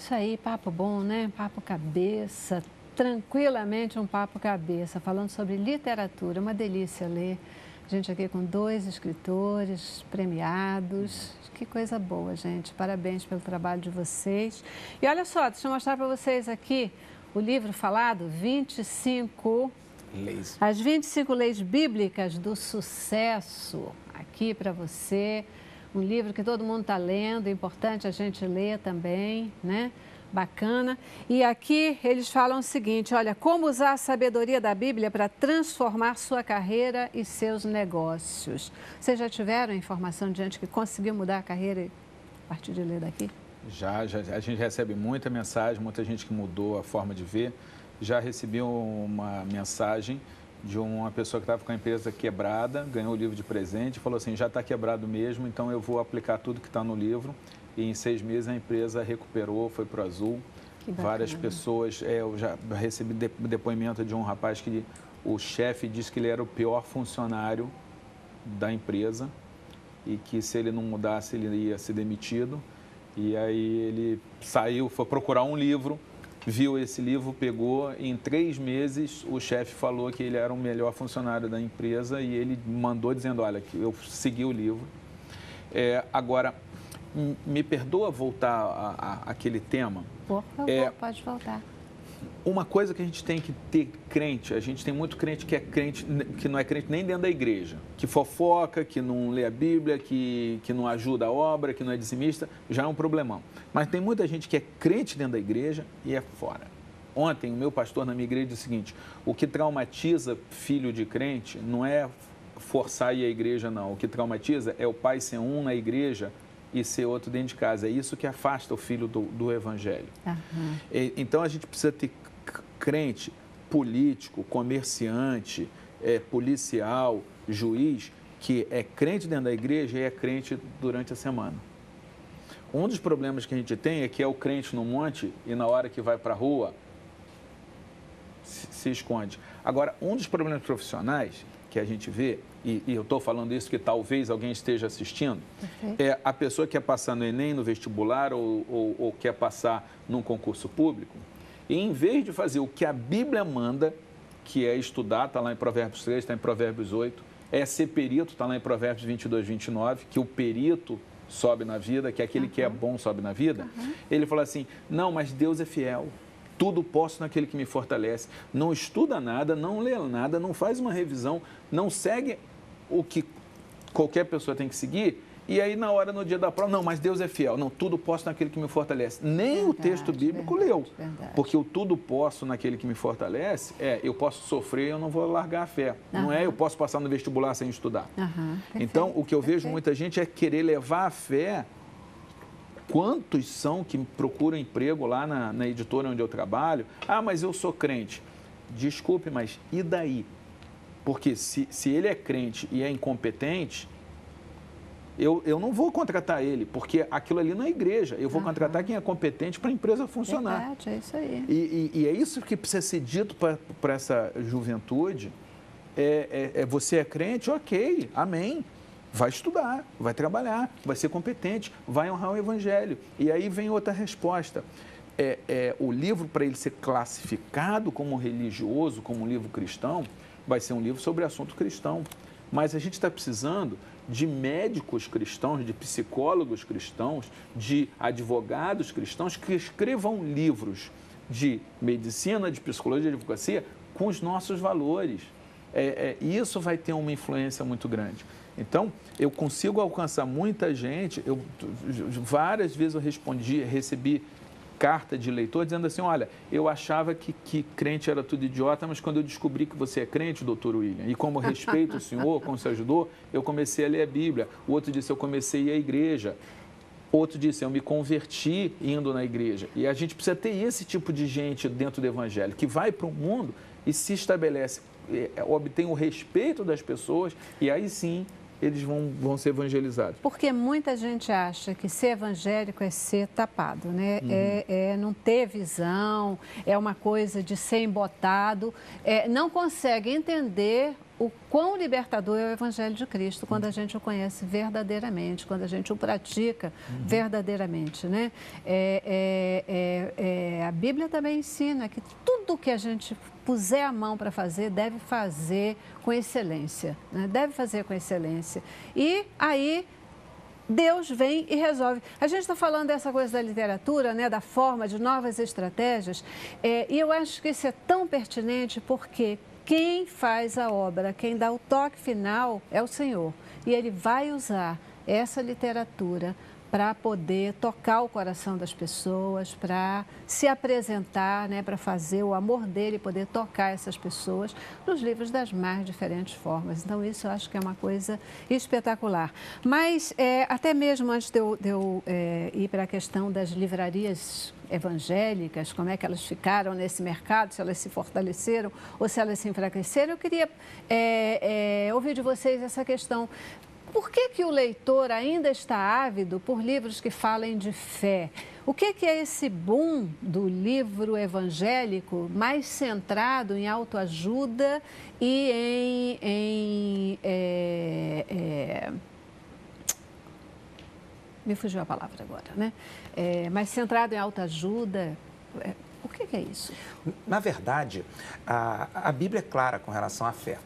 isso aí, papo bom, né? Papo cabeça, tranquilamente um papo cabeça, falando sobre literatura, uma delícia ler. Gente aqui com 2 escritores premiados, que coisa boa, gente. Parabéns pelo trabalho de vocês. E olha só, deixa eu mostrar para vocês aqui o livro falado, 25 leis. As 25 leis bíblicas do sucesso, aqui para você. Um livro que todo mundo está lendo, é importante a gente ler também, né? Bacana. E aqui eles falam o seguinte, olha, como usar a sabedoria da Bíblia para transformar sua carreira e seus negócios. Vocês já tiveram informação de gente que conseguiu mudar a carreira a partir de ler daqui? Já, a gente recebe muita mensagem, muita gente que mudou a forma de ver. Já recebi uma mensagem de uma pessoa que estava com a empresa quebrada, ganhou o livro de presente e falou assim, já está quebrado mesmo, então eu vou aplicar tudo que está no livro. E em 6 meses a empresa recuperou, foi para o azul. Várias pessoas, eu já recebi depoimento de um rapaz que o chefe disse que ele era o pior funcionário da empresa e que se ele não mudasse ele ia ser demitido. E aí ele saiu, foi procurar um livro, viu esse livro, pegou, e em 3 meses o chefe falou que ele era o melhor funcionário da empresa e ele mandou dizendo, olha, que eu segui o livro. Agora, me perdoa voltar àquele tema? Por favor, pode voltar. Uma coisa que a gente tem que ter crente, a gente tem muito crente, que não é crente nem dentro da igreja, que fofoca, que não lê a Bíblia, que não ajuda a obra, que não é dizimista, já é um problemão. Mas tem muita gente que é crente dentro da igreja e é fora. Ontem, o meu pastor na minha igreja disse o seguinte, o que traumatiza filho de crente não é forçar a ir à igreja, não. O que traumatiza é o pai ser um na igreja e ser outro dentro de casa. É isso que afasta o filho do evangelho. Uhum. Então, a gente precisa ter crente, político, comerciante, policial, juiz, que é crente dentro da igreja e é crente durante a semana. Um dos problemas que a gente tem é que é o crente no monte e na hora que vai para a rua, se esconde. Agora, um dos problemas profissionais que a gente vê, e eu estou falando isso que talvez alguém esteja assistindo, é a pessoa que quer passar no Enem, no vestibular ou quer passar num concurso público, e em vez de fazer o que a Bíblia manda, que é estudar, está lá em Provérbios 3, está em Provérbios 8, é ser perito, está lá em Provérbios 22, 29, que o perito sobe na vida, que aquele que é bom sobe na vida, ele fala assim, não, mas Deus é fiel. Tudo posso naquele que me fortalece. Não estuda nada, não lê nada, não faz uma revisão, não segue o que qualquer pessoa tem que seguir. E aí, no dia da prova, não, mas Deus é fiel. Não, tudo posso naquele que me fortalece. Nem o texto bíblico leu. Porque o tudo posso naquele que me fortalece eu posso sofrer, eu não vou largar a fé. Não é eu posso passar no vestibular sem estudar. Então, o que eu vejo muita gente é querer levar a fé. Quantos são que procuram emprego lá na editora onde eu trabalho? Ah, mas eu sou crente. Desculpe, mas e daí? Porque se ele é crente e é incompetente, eu não vou contratar ele, porque aquilo ali não é igreja. Eu vou contratar quem é competente para a empresa funcionar. Verdade, é isso aí. E é isso que precisa ser dito para essa juventude. Você é crente? Ok, amém. Vai estudar, vai trabalhar, vai ser competente, vai honrar o evangelho. E aí vem outra resposta. O livro, para ele ser classificado como religioso, como um livro cristão, vai ser um livro sobre assunto cristão. Mas a gente está precisando de médicos cristãos, de psicólogos cristãos, de advogados cristãos que escrevam livros de medicina, de psicologia, de advocacia com os nossos valores. E isso vai ter uma influência muito grande. Então, eu consigo alcançar muita gente. Várias vezes eu recebi carta de leitor dizendo assim, olha, eu achava que crente era tudo idiota, mas quando eu descobri que você é crente, doutor William, e como respeito o senhor, como você ajudou, eu comecei a ler a Bíblia. O outro disse, eu comecei a ir à igreja. Outro disse, eu me converti indo na igreja. E a gente precisa ter esse tipo de gente dentro do evangelho, que vai para o mundo e se estabelece, obtém o respeito das pessoas, e aí sim eles vão ser evangelizados. Porque muita gente acha que ser evangélico é ser tapado, né? Não ter visão, é uma coisa de ser embotado, não consegue entender o quão libertador é o Evangelho de Cristo quando a gente o conhece verdadeiramente, quando a gente o pratica verdadeiramente, né? A Bíblia também ensina que tudo que a gente puser a mão para fazer, deve fazer com excelência, né? Deve fazer com excelência. E aí Deus vem e resolve. A gente está falando dessa coisa da literatura, né, da forma, de novas estratégias, e eu acho que isso é tão pertinente porque quem faz a obra, quem dá o toque final é o Senhor. E Ele vai usar essa literatura para poder tocar o coração das pessoas, para se apresentar, né, para fazer o amor dele, poder tocar essas pessoas nos livros das mais diferentes formas. Então, isso eu acho que é uma coisa espetacular. Mas, até mesmo antes de eu ir para a questão das livrarias evangélicas, como é que elas ficaram nesse mercado, se elas se fortaleceram ou se elas se enfraqueceram, eu queria ouvir de vocês essa questão. Por que o leitor ainda está ávido por livros que falem de fé? O que é esse boom do livro evangélico mais centrado em autoajuda e me fugiu a palavra agora, né? Mais centrado em autoajuda. O que é isso? Na verdade, a Bíblia é clara com relação à fé.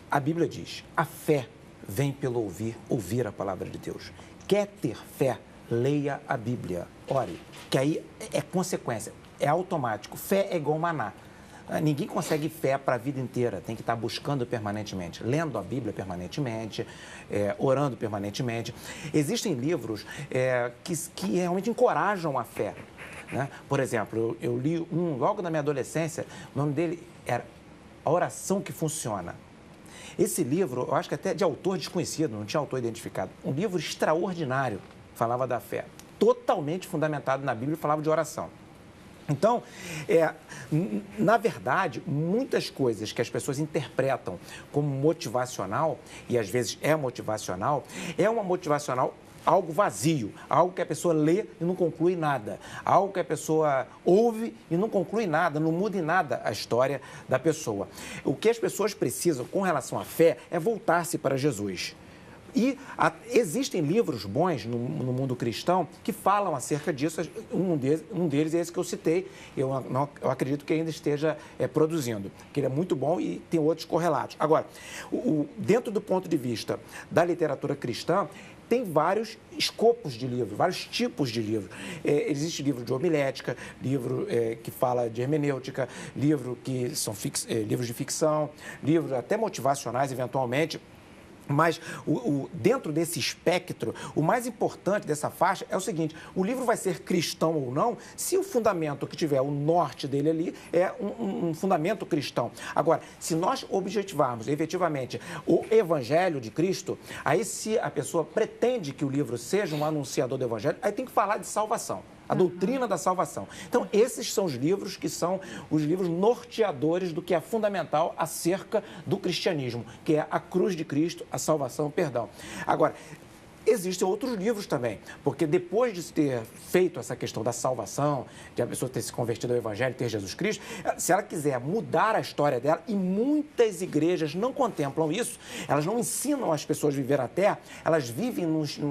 A Bíblia diz, a fé vem pelo ouvir a palavra de Deus. Quer ter fé, leia a Bíblia, ore, que aí é consequência, é automático. Fé é igual maná. Ninguém consegue fé para a vida inteira, tem que estar buscando permanentemente, lendo a Bíblia permanentemente, orando permanentemente. Existem livros que realmente encorajam a fé, né? Por exemplo, eu li um logo na minha adolescência, o nome dele era A Oração que Funciona. Esse livro, eu acho que até de autor desconhecido, não tinha autor identificado, um livro extraordinário, falava da fé, totalmente fundamentado na Bíblia e falava de oração. Então, na verdade, muitas coisas que as pessoas interpretam como motivacional, e às vezes é uma motivacional algo vazio, algo que a pessoa lê e não conclui nada, algo que a pessoa ouve e não conclui nada, não muda em nada a história da pessoa. O que as pessoas precisam com relação à fé é voltar-se para Jesus. E existem livros bons no mundo cristão que falam acerca disso. Um deles é esse que eu citei. Eu acredito que ainda esteja produzindo, que ele é muito bom e tem outros correlatos. Agora, dentro do ponto de vista da literatura cristã, tem vários escopos de livro, vários tipos de livro. Existe livro de homilética, livro que fala de hermenêutica, livro que são livros de ficção, livros até motivacionais, eventualmente. Mas dentro desse espectro, o mais importante dessa faixa é o seguinte: o livro vai ser cristão ou não, se o fundamento que tiver, o norte dele ali, é um fundamento cristão. Agora, se nós objetivarmos efetivamente o Evangelho de Cristo, aí se a pessoa pretende que o livro seja um anunciador do Evangelho, aí tem que falar de salvação. A doutrina da salvação. Então, esses são os livros que são os livros norteadores do que é fundamental acerca do cristianismo, que é a cruz de Cristo, a salvação, o perdão. Agora, existem outros livros também, porque depois de ter feito essa questão da salvação, de a pessoa ter se convertido ao Evangelho, ter Jesus Cristo, se ela quiser mudar a história dela, e muitas igrejas não contemplam isso, elas não ensinam as pessoas a viver na terra, elas vivem,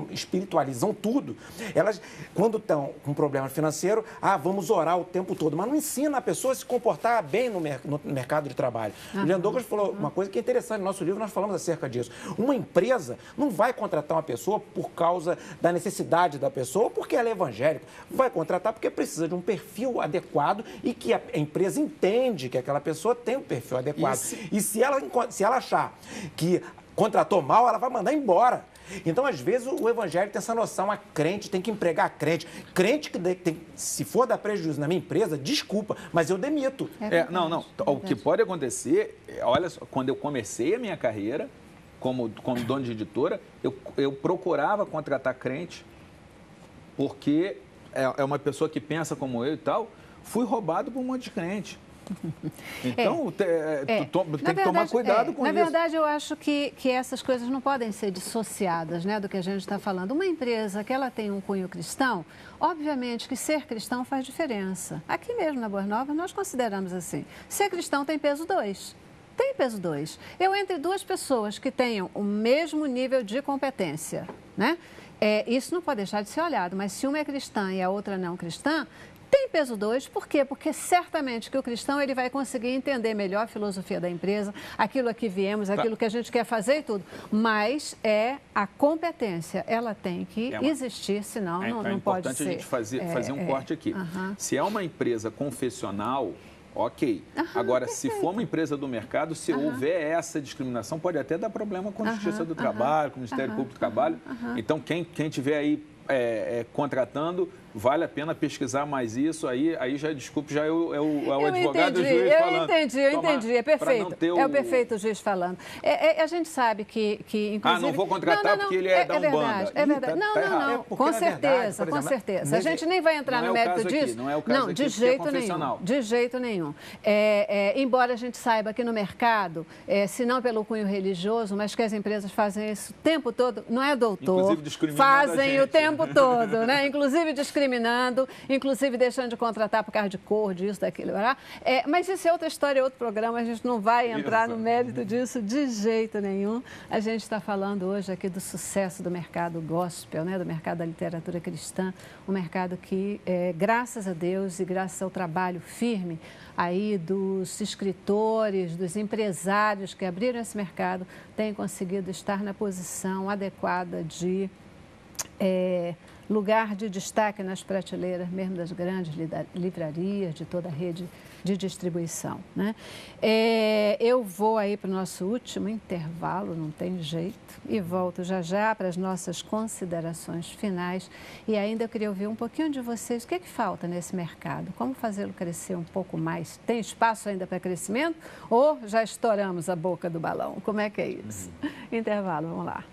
espiritualizam tudo. Elas, quando estão com problema financeiro, vamos orar o tempo todo, mas não ensina a pessoa a se comportar bem no mercado de trabalho. O Leandro Douglas falou uma coisa que é interessante, no nosso livro nós falamos acerca disso. Uma empresa não vai contratar uma pessoa por causa da necessidade da pessoa, porque ela é evangélica. Vai contratar porque precisa de um perfil adequado e que a empresa entende que aquela pessoa tem um perfil adequado. E se ela achar que contratou mal, ela vai mandar embora. Então, às vezes, o evangelho tem essa noção, a crente tem que empregar crente. Crente que se for dar prejuízo na minha empresa, desculpa, mas eu demito. Não. O que pode acontecer, olha só, quando eu comecei a minha carreira, como dono de editora, eu procurava contratar crente, porque é uma pessoa que pensa como eu e tal. Fui roubado por um monte de crente. Então, tem que tomar cuidado com isso. Na verdade, eu acho que essas coisas não podem ser dissociadas, né, do que a gente está falando. Uma empresa que ela tem um cunho cristão, obviamente que ser cristão faz diferença. Aqui mesmo na Boas Novas, nós consideramos assim. Ser cristão tem peso 2. Tem peso 2. Eu, entre duas pessoas que tenham o mesmo nível de competência, né? Isso não pode deixar de ser olhado, mas se uma é cristã e a outra não cristã, tem peso 2, por quê? Porque certamente que o cristão ele vai conseguir entender melhor a filosofia da empresa, aquilo a que viemos, aquilo que a gente quer fazer e tudo. Mas a competência, ela tem que existir, senão não pode ser. É importante a gente fazer um corte aqui. Se é uma empresa confessional, ok. Agora, se for uma empresa do mercado, se houver essa discriminação, pode até dar problema com a Justiça do Trabalho, com o Ministério Público do Trabalho. Então, quem tiver aí contratando, vale a pena pesquisar mais isso. Aí já, desculpe, já é o advogado e o juiz falando. Eu entendi, é perfeito. É o perfeito juiz falando. A gente sabe que inclusive... não vou contratar porque ele é da Umbanda. É verdade. Não. Com certeza, com certeza. A gente nem vai entrar no mérito disso. Não é o caso aqui, de jeito nenhum. De jeito nenhum. Embora a gente saiba que no mercado, se não pelo cunho religioso, mas que as empresas fazem isso o tempo todo, não é doutor, inclusive discriminando fazem o tempo todo, né? Inclusive discriminando, inclusive deixando de contratar por causa de cor, disso, daquilo, mas isso é outra história, é outro programa, a gente não vai entrar no mérito disso de jeito nenhum. A gente está falando hoje aqui do sucesso do mercado gospel, né? Do mercado da literatura cristã, um mercado que, graças a Deus e graças ao trabalho firme aí dos escritores, dos empresários que abriram esse mercado, tem conseguido estar na posição adequada de lugar de destaque nas prateleiras, mesmo das grandes livrarias, de toda a rede de distribuição, né? Eu vou aí para o nosso último intervalo, não tem jeito, e volto já para as nossas considerações finais. E ainda eu queria ouvir um pouquinho de vocês, o que falta nesse mercado? Como fazê-lo crescer um pouco mais? Tem espaço ainda para crescimento ou já estouramos a boca do balão? Como é que é isso? Intervalo, vamos lá.